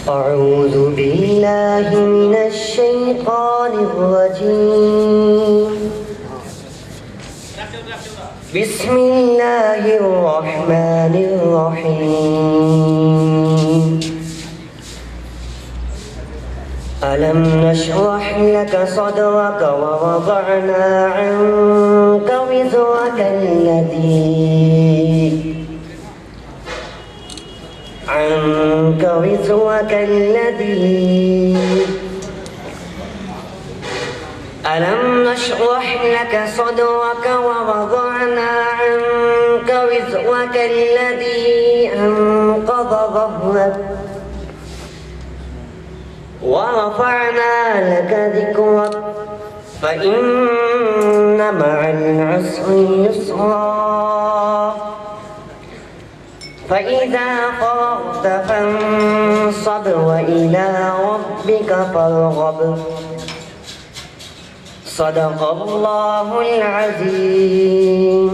أعوذ بالله من الشيطان الرجيم. بسم الله الرحمن الرحيم. ألم نشرح لك صدرك ووضعنا عنك وزرك الذي ألم نشرح لك صدرك ووضعنا عنك وزرك الذي أنقض ظهرك ورفعنا لك ذكرك فإن مع العسر يسرا فإذا فرغت فانصب وإلى ربك فارغب. صدق الله العظيم.